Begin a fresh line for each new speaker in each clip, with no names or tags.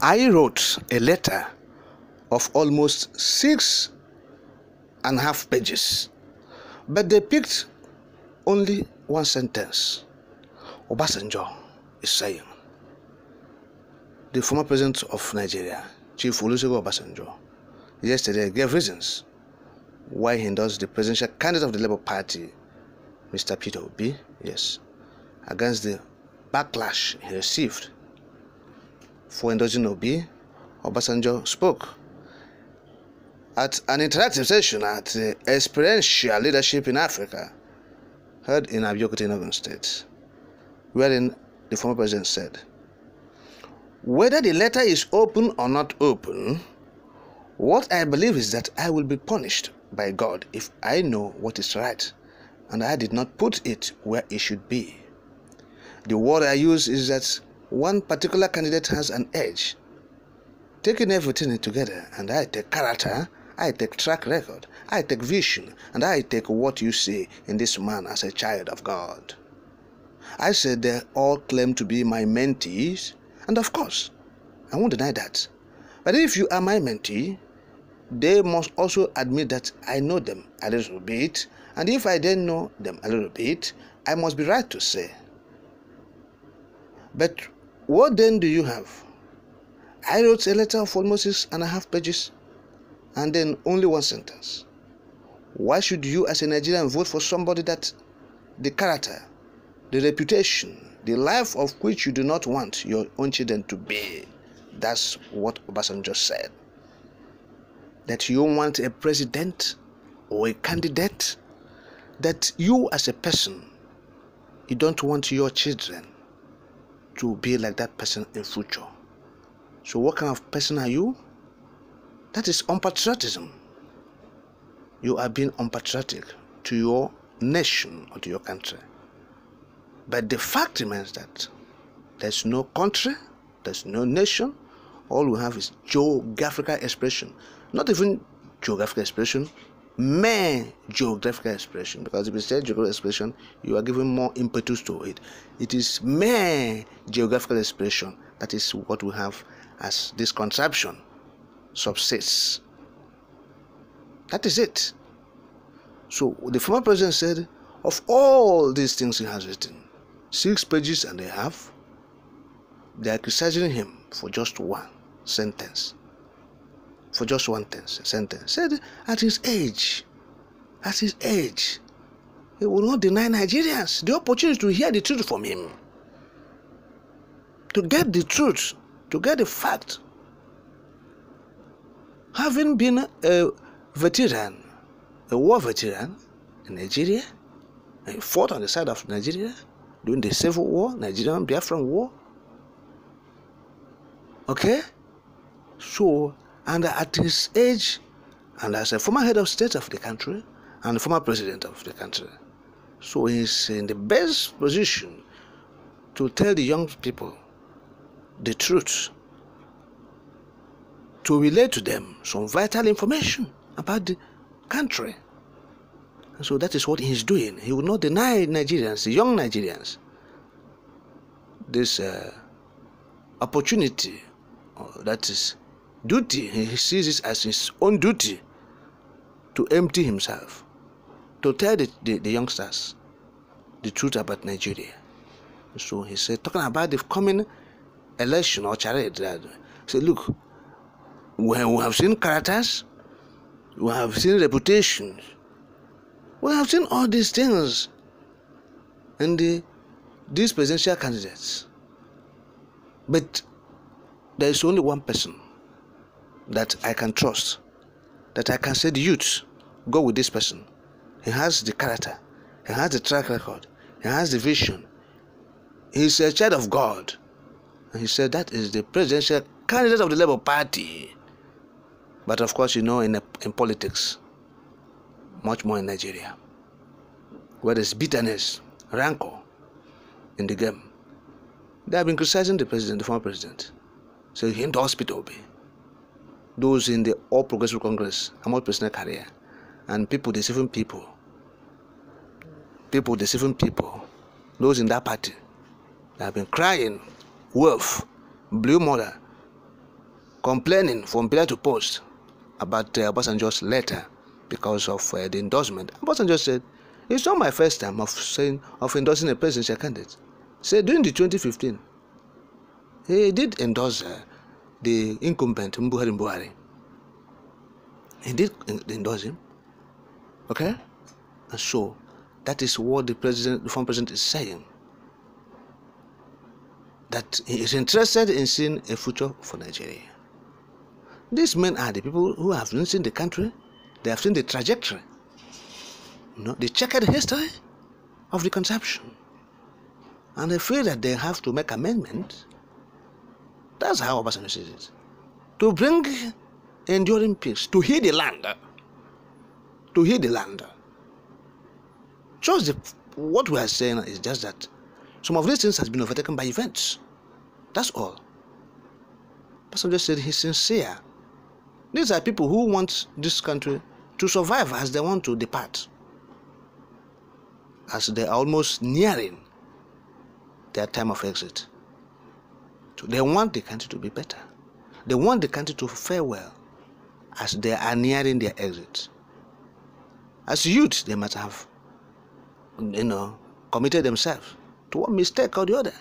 I wrote a letter of almost 6.5 pages, but they picked only one sentence. Obasanjo is saying, the former president of Nigeria, Chief Olusegun Obasanjo, yesterday gave reasons why he endorsed the presidential candidate of the Labour Party, Mr. Peter Obi, against the backlash he received. For endorsing Obi, Obasanjo spoke at an interactive session at the Experiential Leadership in Africa, held in Abeokuta, Ogun State, wherein the former president said, "Whether the letter is open or not open, what I believe is that I will be punished by God if I know what is right, and I did not put it where it should be. The word I use is that one particular candidate has an edge. Taking everything together, and I take character, I take track record, I take vision, and I take what you see in this man as a child of God. I said they all claim to be my mentees, and of course, I won't deny that. But if you are my mentee, they must also admit that I know them a little bit, and if I didn't know them a little bit, I must be right to say. But what then do you have? I wrote a letter of almost 6.5 pages, and then only one sentence. Why should you as a Nigerian vote for somebody that the character, the reputation, the life of which you do not want your own children to be?" That's what Obasanjo said. That you want a president or a candidate, that you as a person, you don't want your children to be like that person in future. So what kind of person are you? That is unpatriotism. You are being unpatriotic to your nation or to your country. But the fact remains that there's no country, there's no nation. All we have is geographical expression. Not even geographical expression, mere geographical expression. Because if you say geographical expression, you are giving more impetus to it. It is mere geographical expression. That is what we have as this contraption subsists. That is it. So the former president said, of all these things he has written, 6 pages and a half, they are criticizing him for just one sentence. For just one sentence. Said at his age, he will not deny Nigerians the opportunity to hear the truth from him. To get the truth, to get the fact. Having been a veteran, a war veteran in Nigeria, and he fought on the side of Nigeria during the Civil War, Nigerian Biafran War. Okay? So, and at his age, and as a former head of state of the country, and former president of the country, so he's in the best position to tell the young people the truth, to relate to them some vital information about the country. And so that is what he's doing. He will not deny Nigerians, the young Nigerians, this opportunity, that is duty. He sees it as his own duty to empty himself, to tell the youngsters the truth about Nigeria. So he said, talking about the coming election or charade, he said, look, we have seen characters, we have seen reputations, we have seen all these things in these presidential candidates. But there is only one person that I can trust, that I can say, the youth, go with this person. He has the character, he has the track record, he has the vision, he's a child of God. And he said that is the presidential candidate of the Labour Party. But of course, you know, in politics, much more in Nigeria, where there's bitterness, rancor in the game. They have been criticizing the president, the former president. So he endorsed Peter Obi. Those in the All Progressive Congress, Ahmad personal career, and people deceiving people. Those in that party, they have been crying wolf, blue mother, complaining from pillar to post about Obasanjo's letter because of the endorsement. Obasanjo said, it's not my first time of endorsing a presidential candidate. Said during the 2015, he did endorse the incumbent Buhari. He did endorse him. Okay? And so that is what the former president is saying. That he is interested in seeing a future for Nigeria. These men are the people who have seen the country. They have seen the trajectory. They checkered history of the conception. And they feel that they have to make amendments. That's how Obasanjo sees it. To bring enduring peace, to heal the land. To heal the land. What we are saying is just that some of these things has been overtaken by events. That's all. Obasanjo said he's sincere. These are people who want this country to survive as they want to depart. As they are almost nearing their time of exit. So they want the country to be better. They want the country to fare well as they are nearing their exit. As youth, they must have, committed themselves to one mistake or the other.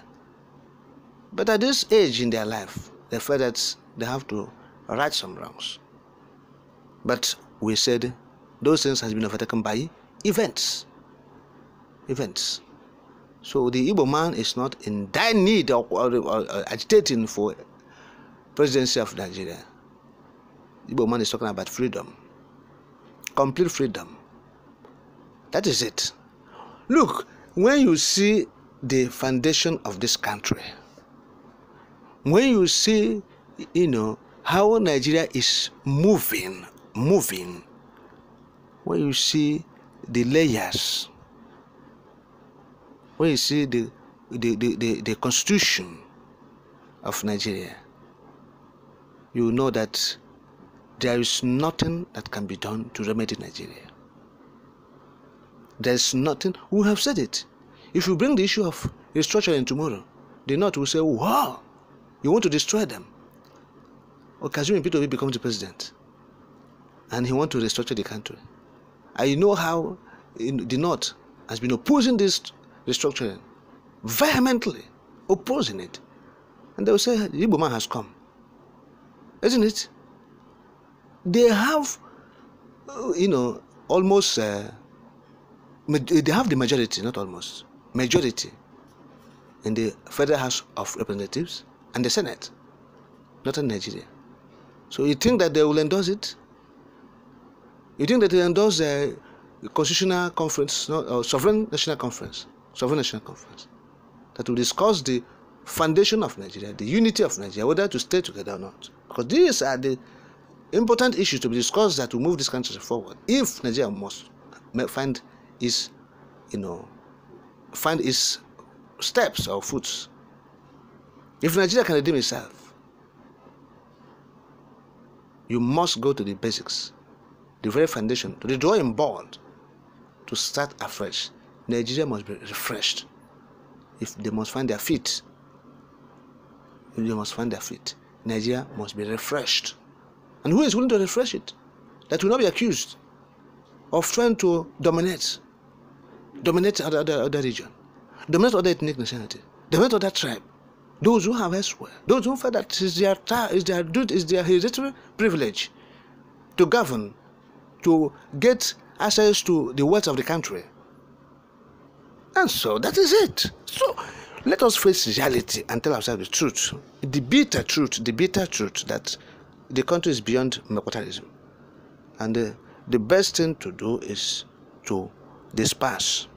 But at this age in their life, they feel that they have to right some wrongs. But we said those things has been overtaken by events. So the Igbo man is not in dire need or agitating for presidency of Nigeria. The Igbo man is talking about freedom. Complete freedom. That is it. Look, when you see the foundation of this country, when you see, how Nigeria is moving, when you see the layers, when you see the constitution of Nigeria, you know that there is nothing that can be done to remedy Nigeria. There is nothing. We have said it. If you bring the issue of restructuring tomorrow, the North will say, wow, you want to destroy them. Okazumi P2B becomes the president, and he wants to restructure the country. And you know how the North has been opposing this restructuring, vehemently opposing it. And they will say, the Igbo man has come. Isn't it? They have, almost, they have the majority, not almost, majority in the Federal House of Representatives and the Senate, not in Nigeria. So you think that they will endorse it? You think that they endorse the Constitutional Conference, Sovereign National Conference, that will discuss the foundation of Nigeria, the unity of Nigeria, whether to stay together or not? Because these are the important issues to be discussed that will move this country forward. If Nigeria must find its steps or foots, if Nigeria can redeem itself, you must go to the basics, the very foundation, to the drawing board, to start afresh. Nigeria must be refreshed. If they must find their feet, Nigeria must be refreshed. And who is willing to refresh it? That will not be accused of trying to dominate other region, dominate other ethnic nationality, dominate other tribe. Those who have elsewhere, those who feel that is their hereditary privilege to govern, to get access to the wealth of the country. And so that is it. So let us face reality and tell ourselves the truth, the bitter truth that the country is beyond mercantilism. And the best thing to do is to disperse